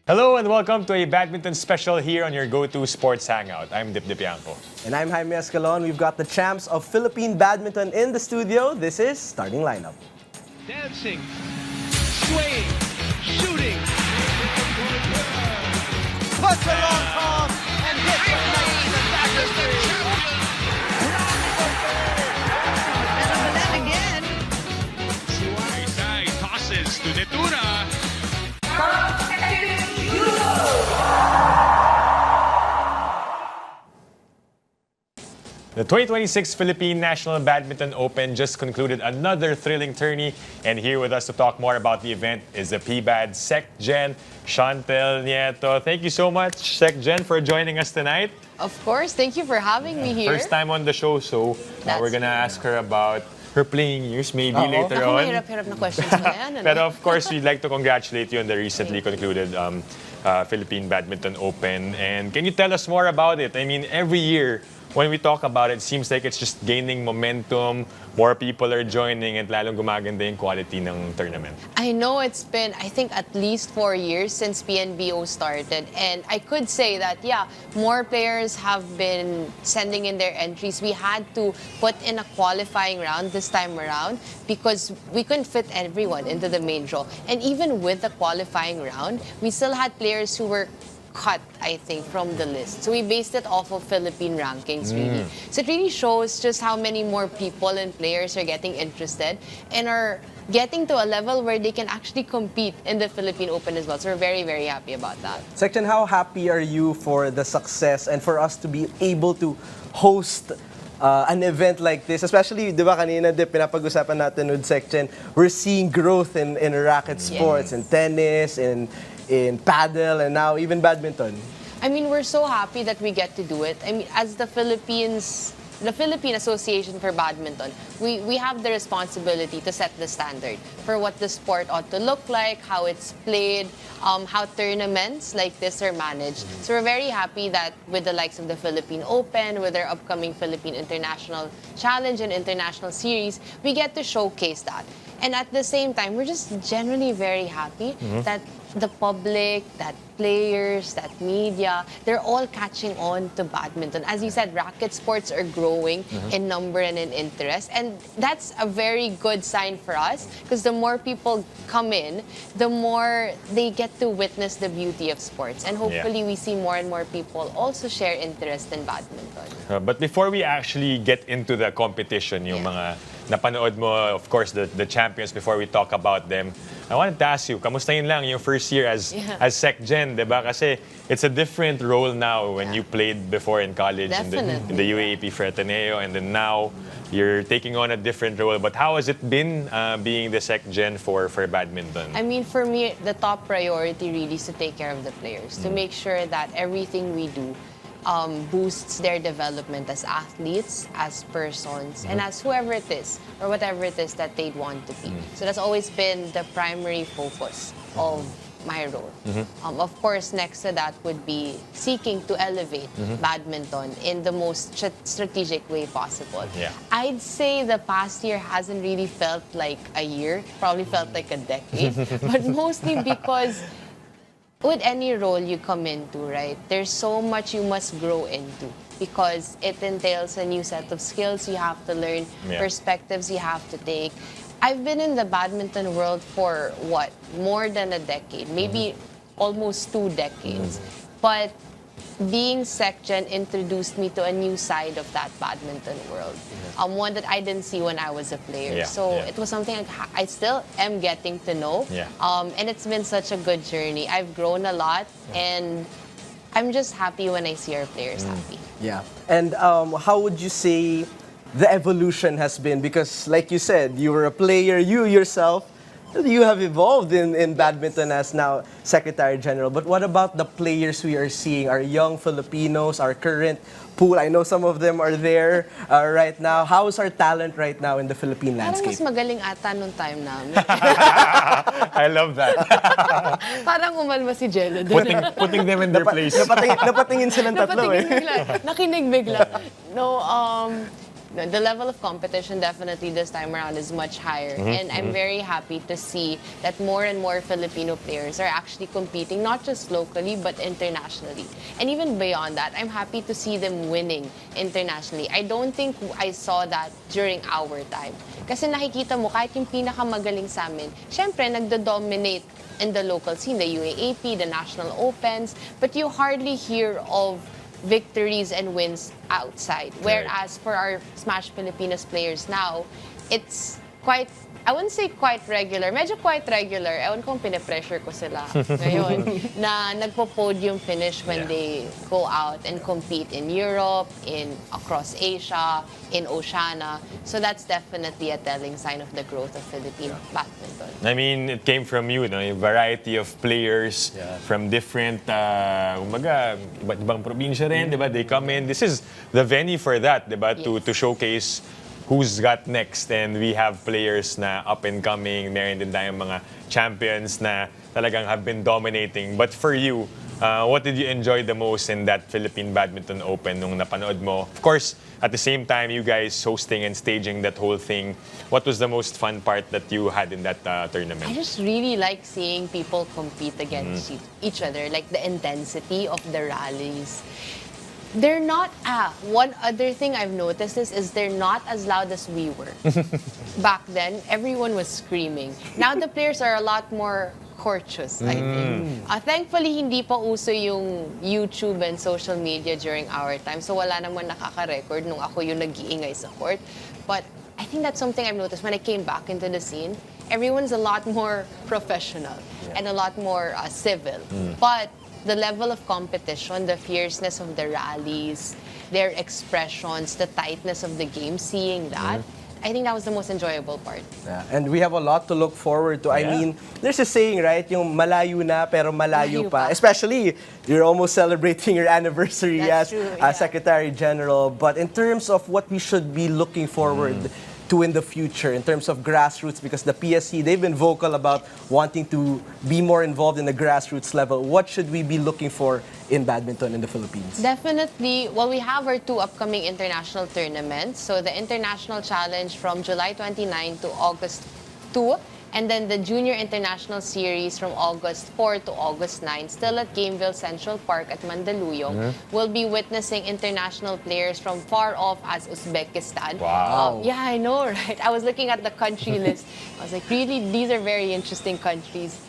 Hello and welcome to a badminton special here on your go-to sports hangout. I'm Dip Dipianco. And I'm Jaime Escalon. We've got the champs of Philippine badminton in the studio. This is Starting Lineup. Dancing, swaying, shooting. Puts a long palm and hits it nice to the back of the And then again. Isai tosses to Netura. The 2026 Philippine National Badminton Open just concluded another thrilling tourney, and here with us to talk more about the event is the PBAD Sec Gen, Untal Nieto. Thank you so much, Sec Gen, for joining us tonight. Of course, thank you for having me here. First time on the show, so we're gonna ask her about her playing years maybe later Ako, on. mahirap-hirap na questions mo yan. But of course, we'd like to congratulate you on the recently concluded Philippine Badminton Open. And can you tell us more about it? I mean, every year, when we talk about it, it seems like it's just gaining momentum, more people are joining, and lalong gumaganda yung quality ng tournament. I know it's been, I think, at least 4 years since PNBO started. And I could say that, yeah, more players have been sending in their entries. We had to put in a qualifying round this time around because we couldn't fit everyone into the main draw. And even with the qualifying round, we still had players who were cut, I think, from the list. So we based it off of Philippine rankings, really. So it really shows just how many more people and players are getting interested and are getting to a level where they can actually compete in the Philippine Open as well. So we're very, very happy about that. Section, how happy are you for the success and for us to be able to host an event like this? Especially, di ba kanina, pinapag-usapan natin with Section, we're seeing growth in racket sports, in tennis, in paddle, and now even badminton. I mean, we're so happy that we get to do it. I mean, as the Philippine Association for Badminton, we have the responsibility to set the standard for what the sport ought to look like, how it's played, how tournaments like this are managed. So we're very happy that with the likes of the Philippine Open, with our upcoming Philippine International Challenge and International Series, we get to showcase that. And at the same time, we're just generally very happy that the public, that players, that media, they're all catching on to badminton. As you said, racket sports are growing in number and in interest. And that's a very good sign for us because the more people come in, the more they get to witness the beauty of sports. And hopefully we see more and more people also share interest in badminton. But before we actually get into the competition, yung mga napanood mo, of course, the champions, before we talk about them, I wanted to ask you, kamustahin lang yung first year as Sec Gen, di ba? Kasi it's a different role now when you played before in college in the UAAP for Ateneo, and then now you're taking on a different role. But how has it been being the Sec Gen for badminton? I mean, for me, the top priority really is to take care of the players, to make sure that everything we do boosts their development as athletes, as persons, and as whoever it is, or whatever it is that they'd want to be. So that's always been the primary focus of my role. Of course, next to that would be seeking to elevate badminton in the most strategic way possible. I'd say the past year hasn't really felt like a year, probably felt like a decade, but mostly because with any role you come into, right, there's so much you must grow into because it entails a new set of skills you have to learn, perspectives you have to take. I've been in the badminton world for, what, more than a decade, maybe almost 2 decades. But being Sec Gen introduced me to a new side of that badminton world, one that I didn't see when I was a player. It was something I still am getting to know, and it's been such a good journey. I've grown a lot, and I'm just happy when I see our players happy. Yeah. And how would you say the evolution has been? Because like you said, you were a player, you yourself, you have evolved in badminton as now Secretary General. But what about the players we are seeing, our young Filipinos, our current pool? I know some of them are there right now. How is our talent right now in the Philippine Parang landscape? mas magaling ata nung time namin. I love that. Parang umalma si Jelo doon. Putting them in their place. Napatingin silang tatlo Napatingin eh. bigla. Nakinig bigla. No, the level of competition definitely this time around is much higher. And I'm very happy to see that more and more Filipino players are actually competing, not just locally, but internationally. And even beyond that, I'm happy to see them winning internationally. I don't think I saw that during our time. Kasi nakikita mo, kahit yung pinakamagaling sa amin, syempre, nagdo-dominate in the local scene, the UAAP, the National Opens, but you hardly hear of victories and wins outside. Whereas for our Smash Filipinas players now, it's quite, I wouldn't say quite regular, medyo quite regular. Ewan kung pinipressure ko sila ngayon na nagpo-podium finish when they go out and compete in Europe, across Asia, in Oceania. So that's definitely a telling sign of the growth of Philippine badminton. I mean, it came from you, no? A variety of players from different, iba't ibang probinsya rin, di ba? They come in. This is the venue for that, di ba? To showcase who's got next. And we have players na up and coming. Meron din tayong mga champions na talagang have been dominating. But for you, what did you enjoy the most in that Philippine Badminton Open nung napanood mo? Of course, at the same time, you guys hosting and staging that whole thing. What was the most fun part that you had in that tournament? I just really like seeing people compete against each other, like the intensity of the rallies. They're not, one other thing I've noticed is they're not as loud as we were. Back then, everyone was screaming. Now the players are a lot more courteous, I think. Thankfully, hindi pa uso yung YouTube and social media during our time. So wala naman nakaka-record nung ako yung nag-iingay sa court. But I think that's something I've noticed when I came back into the scene. Everyone's a lot more professional and a lot more civil. But the level of competition, the fierceness of the rallies, their expressions, the tightness of the game, seeing that, I think that was the most enjoyable part. Yeah. And we have a lot to look forward to. I mean, there's a saying, right? Yung malayo na pero malayo pa. Especially, you're almost celebrating your anniversary That's as true, yeah. Secretary General. But in terms of what we should be looking forward to in the future, in terms of grassroots, because the PSC, they've been vocal about wanting to be more involved in the grassroots level. What should we be looking for in badminton in the Philippines? Definitely. Well, we have our 2 upcoming international tournaments. So the International Challenge from July 29 to August 2. And then the Junior International Series from August 4 to August 9, still at Gameville Central Park at Mandaluyong. We'll be witnessing international players from far off as Uzbekistan. Wow. Yeah, I know, right? I was looking at the country list. I was like, really, these are very interesting countries.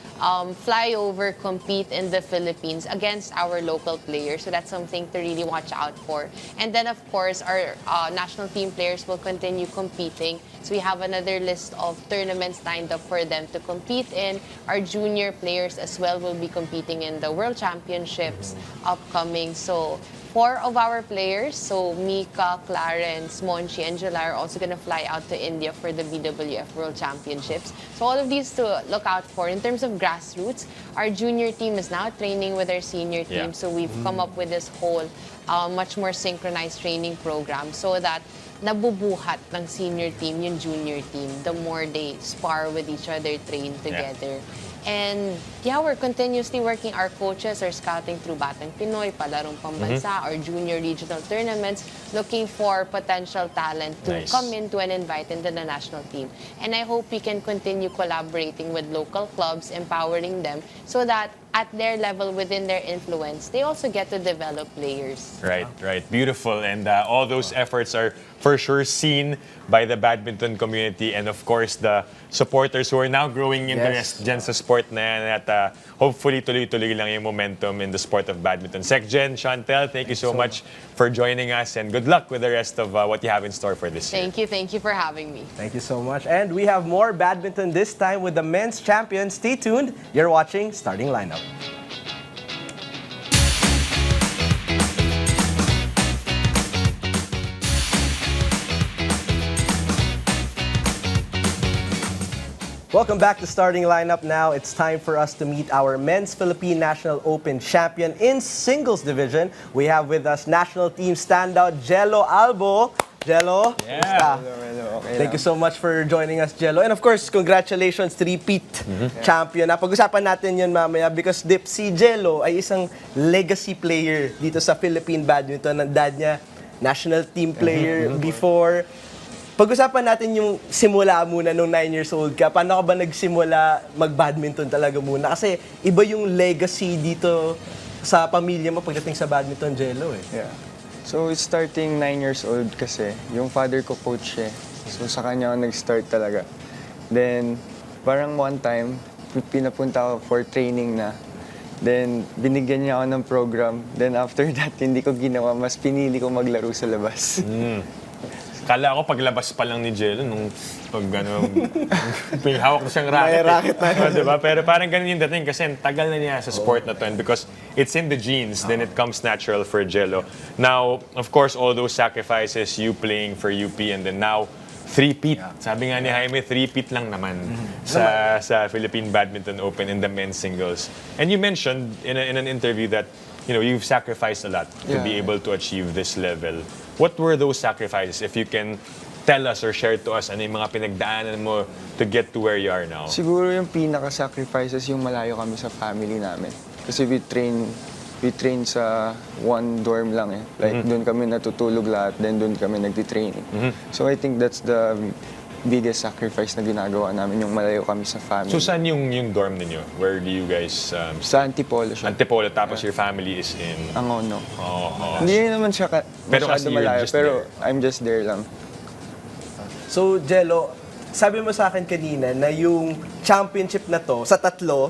Fly over, compete in the Philippines against our local players. So that's something to really watch out for. And then, of course, our national team players will continue competing. So we have another list of tournaments lined up for them to compete in. Our junior players as well will be competing in the World Championships upcoming. So 4 of our players, so Mika, Clarence, Monchi, and Jela are also going to fly out to India for the BWF World Championships. So all of these to look out for. In terms of grassroots, our junior team is now training with our senior team. So we've come up with this whole much more synchronized training program so that nabubuhat ng senior team yung junior team the more they spar with each other, train together. And yeah, we're continuously working. Our coaches are scouting through Batang Pinoy, Palarong Pambansa, our junior regional tournaments, looking for potential talent to come into and invite into the national team. And I hope we can continue collaborating with local clubs, empowering them so that at their level, within their influence, they also get to develop players. Right, right. Beautiful. And all those efforts are for sure seen by the badminton community and of course the supporters who are now growing interest dyan sa sport na yan at hopefully tuloy-tuloy lang yung momentum in the sport of badminton. Sec-Gen, Chantel, thank you so much for joining us and good luck with the rest of what you have in store for this year. Thank you for having me. Thank you so much. And we have more badminton this time with the men's champion. Stay tuned. You're watching Starting Lineup. Welcome back to Starting Lineup. Now it's time for us to meet our men's Philippine National Open champion in singles division. We have with us national team standout Jelo Albo. Jelo, kumusta? Thank you so much for joining us, Jelo. And of course, congratulations, repeat champion. Pag-usapan natin yun mamaya because si Jelo ay isang legacy player dito sa Philippine badminton. Ang dad niya, national team player before. Pag-usapan natin yung simula muna nung 9 years old ka. Paano ka ba nagsimula mag-badminton talaga muna? Kasi iba yung legacy dito sa pamilya mo pagdating sa badminton, Jelo eh. Yeah. So, it's starting 9 years old kasi. Yung father ko coach siya. So, sa kanya ako nag-start talaga. Then, parang one time, pinapunta ako for training na. Then, binigyan niya ako ng program. Then, after that, hindi ko ginawa. Mas pinili ko maglaro sa labas. Kala ko paglabas pa lang ni Jelo nung pag hawak na siyang racket. May racket na. Diba? Pero parang ganun yung dating kasi ang tagal na niya sa sport na to and because it's in the genes, then it comes natural for Jelo. Now, of course, all those sacrifices, you playing for UP and then now, three-peat. Sabi nga ni Jaime, three-peat lang naman sa Philippine Badminton Open in the men's singles. And you mentioned in an interview that you've sacrificed a lot to be able to achieve this level. What were those sacrifices? If you can tell us or share to us ano yung mga pinagdaanan mo to get to where you are now? Siguro yung pinaka-sacrifices yung malayo kami sa family namin. Kasi we train sa one dorm lang eh. Like doon kami natutulog lahat, then doon kami nagti-training. So I think that's the biggest sacrifice na ginagawa namin, yung malayo kami sa family. So saan yung dorm ninyo? Where do you guys... Sa Antipolo siya. Antipolo, tapos your family is in... Angono. Oh. Hindi naman siya Pero masyado kasi you're malayo, just pero there. I'm just there lang. So, Jelo, sabi mo sa akin kanina na yung championship na to, sa tatlo,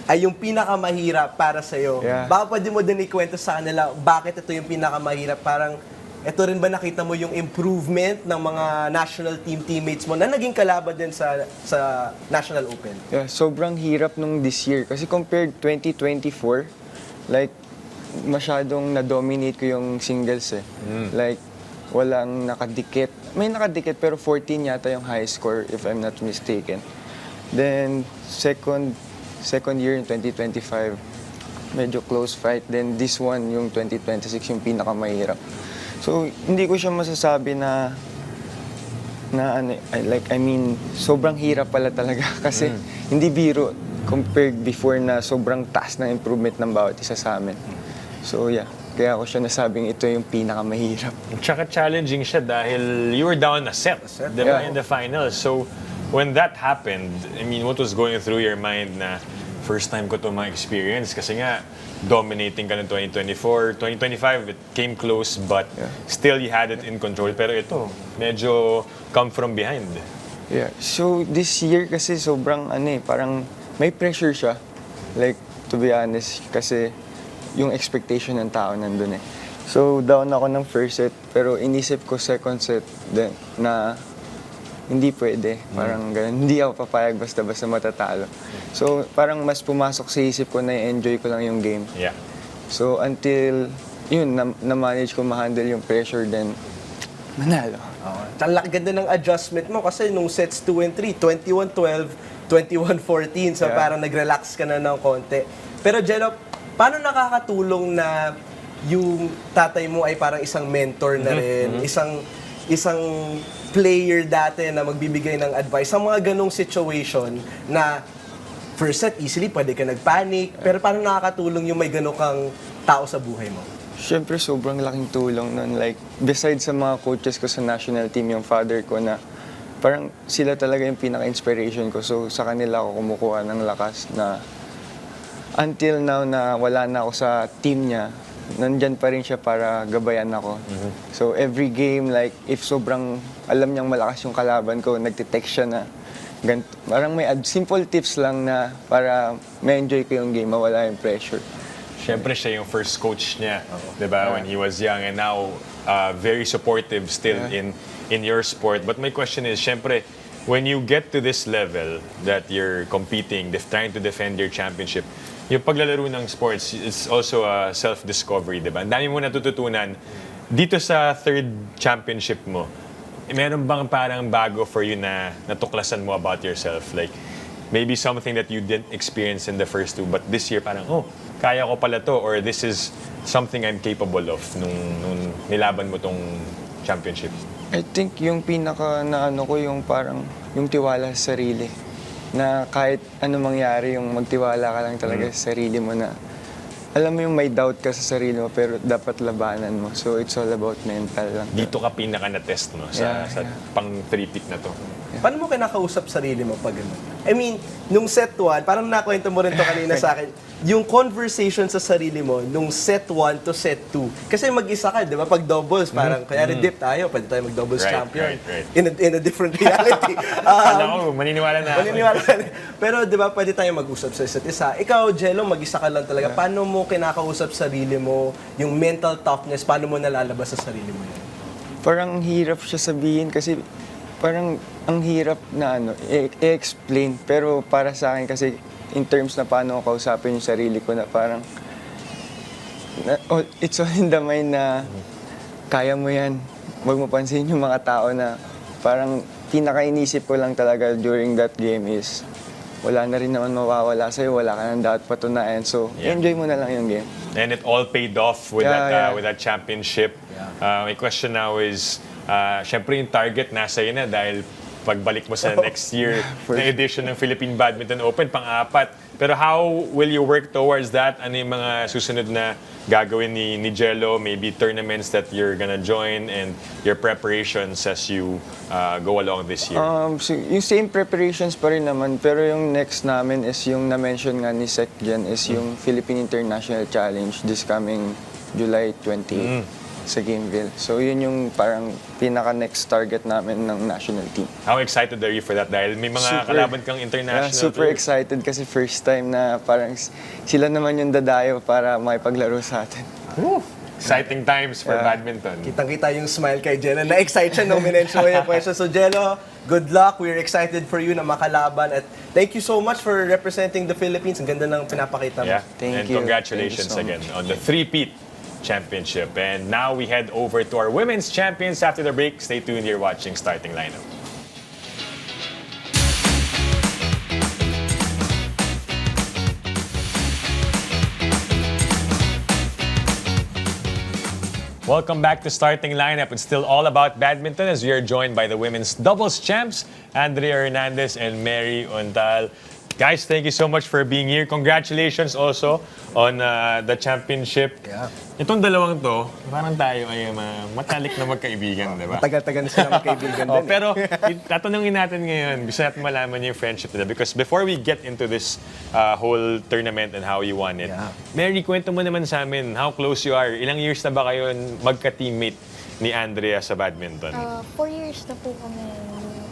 ay yung pinakamahirap para sa'yo. Yeah. Baka pwede mo din ikwento sa kanila, bakit ito yung pinakamahirap? Parang, ito rin ba nakita mo yung improvement ng mga national team teammates mo na naging kalaban din sa National Open? Yeah, sobrang hirap nung this year. Kasi compared 2024, like, masyadong na-dominate ko yung singles eh. Like, walang nakadikit. May nakadikit pero 14 yata yung high score if I'm not mistaken. Then, second year in 2025, medyo close fight. Then this one, yung 2026, yung pinakamahirap. So, hindi ko siya masasabi na sobrang hirap pala talaga kasi hindi biro compared before na sobrang taas ng improvement ng bawat isa sa amin. So, yeah. Kaya ako siya nasabing ito yung pinakamahirap. Tsaka challenging siya dahil you were down a set, diba, in the finals. So, when that happened, I mean, what was going through your mind na first time ko to ma-experience? Kasi nga, dominating ka ng 2024. 2025, it came close, but still you had it in control. Pero ito, medyo come from behind. Yeah. So, this year kasi sobrang parang may pressure siya. Like, to be honest, kasi yung expectation ng tao nandun eh. So, down ako ng first set, pero inisip ko second set then, na hindi pwede. Parang ganun. Hindi ako papayag basta-basta matatalo. So, parang mas pumasok sa isip ko na enjoy ko lang yung game. Yeah. So, until yun, na-manage ko ma-handle yung pressure, then manalo. Ganda ng adjustment mo kasi nung sets 2 and 3, 21-12, 21-14, so parang nag-relax ka na ng konti. Pero Jelo, paano nakakatulong na yung tatay mo ay parang isang mentor na rin, isang player dati na magbibigay ng advice sa mga ganong situation na first set, easily pwede ka nagpanic, pero paano nakakatulong yung may ganong kang tao sa buhay mo? Siyempre, sobrang laking tulong nun. Like, besides sa mga coaches ko sa national team, yung father ko na parang sila talaga yung pinaka-inspiration ko. So, sa kanila ako kumukuha ng lakas na until now na wala na ako sa team niya, nandyan pa rin siya para gabayan ako. So, every game, like, if sobrang alam niyang malakas yung kalaban ko, nagtitext siya na parang may simple tips lang na para ma-enjoy ko yung game, mawala yung pressure. Siyempre siya yung first coach niya, di ba, when he was young and now very supportive still in your sport. But my question is, siyempre, when you get to this level that you're competing, trying to defend your championship, yung paglalaro ng sports, it's also a self-discovery, di ba? Ang dami mo natututunan. Dito sa third championship mo, meron bang parang bago for you na natuklasan mo about yourself? Like, maybe something that you didn't experience in the first two, but this year parang, kaya ko pala to, or this is something I'm capable of nung nilaban mo tong championship? I think yung pinaka na ko yung parang yung tiwala sa sarili. Na kahit ano mangyari, yung magtiwala ka lang talaga sa sarili mo na alam mo yung may doubt ka sa sarili mo pero dapat labanan mo. So it's all about mental lang. Dito ka pinaka na-test, no? Sa pang three-peat na to. Paano mo kinakausap sarili mo pag gano'n? I mean, nung set 1, parang nakwento mo rin to kanina sa akin, yung conversation sa sarili mo nung set 1 to set 2. Kasi mag-isa ka, di ba? Pag doubles, parang, kaya dip tayo, pwede tayo mag-doubles Right, champion. right. In a different reality. Alam ko, maniniwala na ako. Maniniwala ka. Pero di ba, pwede tayo mag-usap sa isa't isa. Ikaw, Jelo, mag-isa ka lang talaga. Paano mo kinakausap sarili mo, yung mental toughness, paano mo nalalabas sa sarili mo yun? Parang hirap siya sabihin kasi parang ang hirap na i-explain. Pero para sa akin kasi in terms na paano ko kausapin yung sarili ko na parang it's all in the mind na kaya mo yan. Huwag mo pansin yung mga tao na parang pinaka-inisip ko lang talaga during that game is wala na rin naman mawawala sa'yo, wala ka nang dapat patunayan. So, enjoy mo na lang yung game. And it all paid off with with that championship. My question now is, syempre yung target nasa iyo na dahil pagbalik mo sa next year na edition ng Philippine Badminton Open, pang-apat. Pero how will you work towards that? Ano yung mga susunod na gagawin ni Jelo? Maybe tournaments that you're gonna join and your preparations as you go along this year? So, yung same preparations pa rin naman, pero yung next namin is yung na-mention nga ni Sec Jen is yung Philippine International Challenge this coming July 28 sa Gameville. So yun yung parang pinaka-next target namin ng national team. How excited are you for that? Dahil may mga kalaban kang international. Yeah, super excited kasi first time na parang sila naman yung dadayo para makipaglaro sa atin. Exciting times for badminton. Kitang-kita yung smile kay Jelo. Na-excite siya nung minention mo yung question. So, Jelo, good luck. We're excited for you na makalaban. At thank you so much for representing the Philippines. Ang ganda ng pinapakita mo. Yeah. Thank and you. congratulations Thank you so again on the three-peat championship. And now we head over to our women's champions after the break. Stay tuned. You're watching Starting Lineup. Welcome back to Starting Lineup. It's still all about badminton as we are joined by the women's doubles champs, Andrea Hernandez and Mary Untal. Guys, thank you so much for being here. Congratulations also on the championship. Yeah. Itong dalawang to, parang tayo ay matalik na magkaibigan, di ba? Tagal-tagal na sila magkaibigan din. Pero tatanungin natin ngayon, gusto natin malaman yung friendship nila because before we get into this whole tournament and how you won it, Mary, kwento mo naman sa amin how close you are. Ilang years na ba kayo magka-teammate ni Andrea sa badminton? 4 years na po kami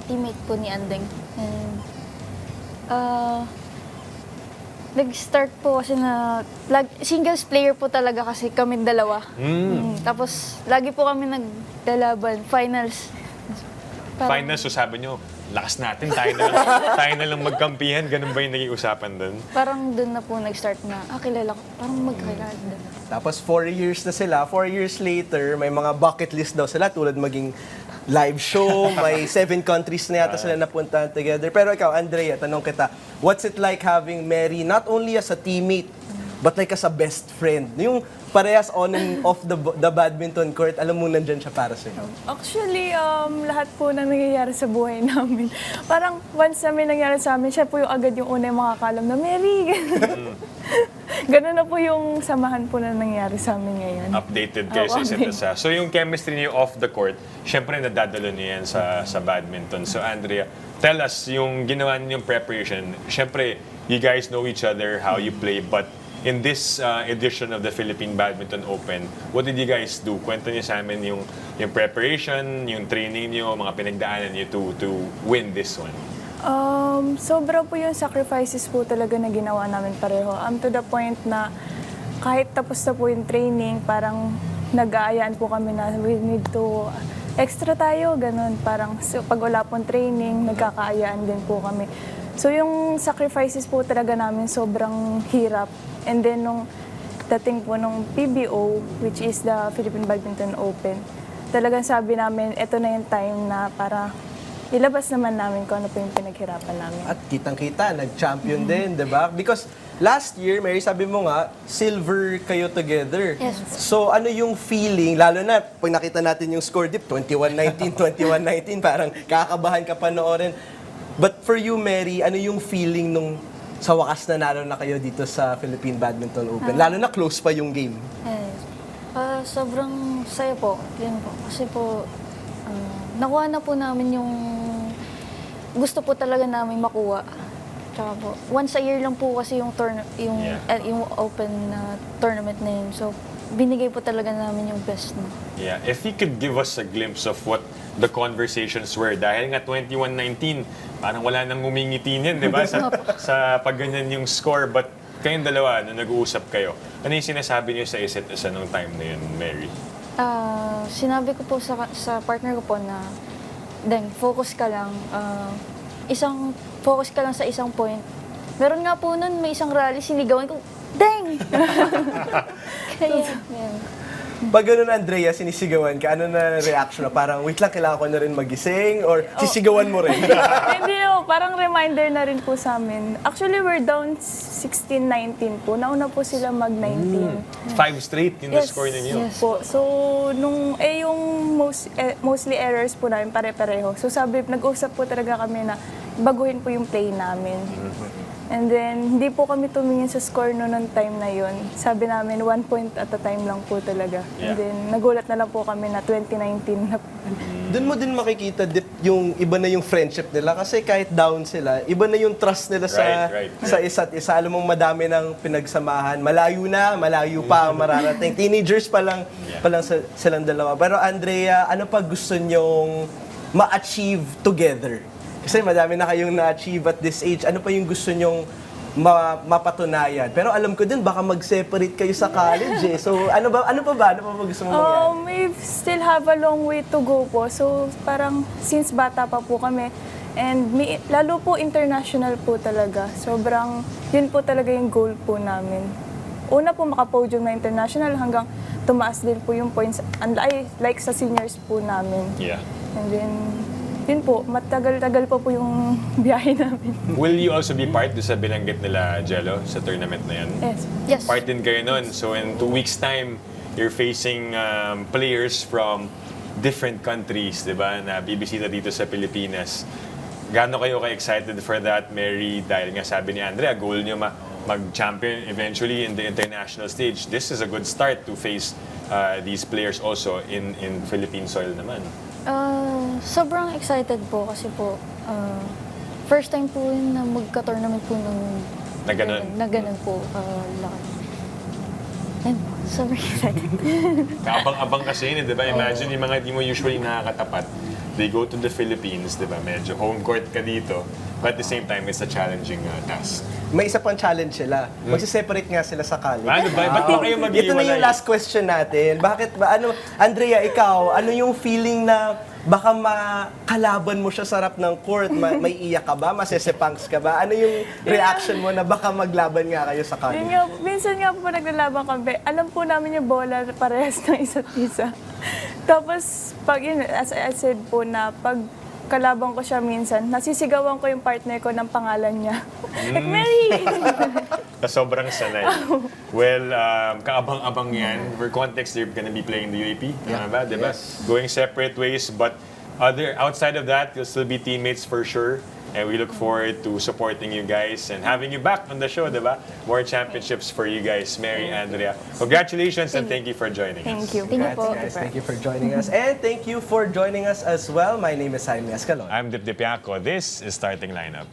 teammate po ni Andeng. And nag-start po kasi na singles player po talaga kasi kami dalawa. Tapos lagi po kami naglalaban, finals. Finals, so sabi nyo, lakas natin, tayo na lang magkampihan. Ganun ba yung naging usapan doon? Parang doon na po nag-start na, kilala ko, parang magkakilala na. Tapos 4 years na sila. 4 years later, may mga bucket list daw sila tulad maging live show, may 7 countries na yata sila napuntahan together. Pero ikaw, Andrea, tanong kita, what's it like having Mary not only as a teammate, but like as a best friend? Yung parehas on and off the badminton court, alam mo nandyan siya para sa'yo. Actually, lahat po na nangyayari sa buhay namin. Parang once na may nangyari sa amin, siya po yung agad yung una yung makakalam na, Mary! Ganun na po yung samahan po na nangyari sa amin ngayon. Updated kayo sa isa't isa. So yung chemistry niyo off the court, syempre nadadalo niyo yan sa badminton. So Andrea, tell us yung ginawa niyong preparation. Syempre, you guys know each other, how you play, but in this edition of the Philippine Badminton Open, what did you guys do? Kwento niyo sa amin yung preparation, yung training niyo, mga pinagdaanan niyo to win this one. Sobra po yung sacrifices po talaga na ginawa namin pareho. To the point na kahit tapos na po yung training, parang nag-aayaan po kami na we need to extra tayo, ganun. Parang pag wala pong training, nagkakaayaan din po kami. So yung sacrifices po talaga namin sobrang hirap. And then nung dating po nung PBO, which is the Philippine Badminton Open, talagang sabi namin, ito na yung time na para ilabas naman namin kung ano po yung pinaghirapan namin. At kitang-kita, nag-champion din, di ba? Because last year, Mary, sabi mo nga, silver kayo together. Yes. So ano yung feeling, lalo na pag nakita natin yung score dip, 21-19, 21-19, parang kakabahan ka panoorin. But for you, Mary, ano yung feeling nung sa wakas nanalo na kayo dito sa Philippine Badminton Open. Lalo na close pa yung game. Sobrang saya po. Yan po. Kasi po, nakuha na po namin yung gusto po talaga namin makuha. Tsaka po, once a year lang po kasi yung yung open tournament na yun. So, binigay po talaga namin yung best na. Yeah, if you could give us a glimpse of what the conversations were. Dahil nga 21-19, parang wala nang ngumingiti niyan, di ba? Sa pagganyan yung score. But kayong dalawa, nung nag-uusap kayo, ano yung sinasabi niyo sa isa't isa nung time na yun, Mary? Sinabi ko po sa partner ko po na, Deng, focus ka lang. Focus ka lang sa isang point. Meron nga po nun, may isang rally, sinigawan ko, Deng! Kaya, yan. Pag ganun, Andrea, sinisigawan ka, ano na reaction na? Parang, wait lang, kailangan ko na rin magising? Or sisigawan mo rin? Hindi po, parang reminder na rin po sa amin. Actually, we're down 16-19 po. Nauna po sila mag-19. 5 straight yung score ninyo. Yes po. So, yung mostly errors po namin pare-pareho. So, nag-usap po talaga kami na baguhin po yung play namin. And then, hindi po kami tumingin sa score ng time na yun. Sabi namin, 1 point at a time lang po talaga. Yeah. And then, nagulat na lang po kami na 2019 na po. Doon mo din makikita yung iba na yung friendship nila kasi kahit down sila, iba na yung trust nila sa isa't isa. Alam mong madami ng pinagsamahan. Malayo pa ang mararating. Teenagers pa lang silang dalawa. Pero Andrea, ano pa gusto nyong ma-achieve together? Kasi madami na kayong na-achieve at this age. Ano pa yung gusto nyong mapatunayan? Pero alam ko din, baka mag-separate kayo sa college eh. So, ano pa ba gusto mong mangyari? We still have a long way to go po. So, parang since bata pa po kami, and lalo po international po talaga. Sobrang, yun po talaga yung goal po namin. Una po makapodium na international hanggang tumaas din po yung points. Like sa seniors po namin. Yeah. And then, yun po, matagal-tagal pa po yung biyahe namin. Will you also be part doon sa binanggit nila, Jelo, sa tournament na yan? Yes. Yes. Part din kayo nun. So in 2 weeks' time, you're facing players from different countries, di ba, na bibisita dito sa Pilipinas. Gaano kayo ka-excited for that, Mary? Dahil nga sabi ni Andrea, goal niyo mag-champion eventually in the international stage. This is a good start to face these players also in Philippine soil naman. Sobrang excited po kasi po, first time po yun na magka-tournament po ng Na ganun. Na ganun po, laki. Ayun po, sobrang excited. Kaabang-abang kasi yun, di ba? Imagine yung mga di mo usually nakakatapat. They go to the Philippines, di ba? Medyo home court ka dito. But at the same time, it's a challenging task. May isa pang challenge sila. Magsiseparate nga sila sa college. Ano ba? Ba't ba kayo mag-iwalay? Ito na yung last question natin. Bakit ba? Andrea, ikaw, ano yung feeling na baka makalaban mo siya sa harap ng court? May iyak ka ba? Masesepangs ka ba? Ano yung reaction mo na baka maglaban nga kayo sa college? Minsan nga po naglalaban kami. Alam po namin yung bola parehas ng isa't isa. Tapos, as I said po na pag kalaban ko siya minsan, nasisigawan ko yung partner ko ng pangalan niya. Like, Mary! Sobrang sanay. Well, kaabang-abang yan. For context, they're gonna be playing the UAP. Tama ba? Diba? Yes. Going separate ways, but outside of that, you'll still be teammates for sure. And we look forward to supporting you guys and having you back on the show, diba? More championships for you guys, Mary, Andrea. Congratulations and thank you for joining us. Thank you. Thank you po. Guys, thank you for joining us. And thank you for joining us as well. My name is Jaime Escalon. I'm Dip Dipiaco. This is Starting Lineup.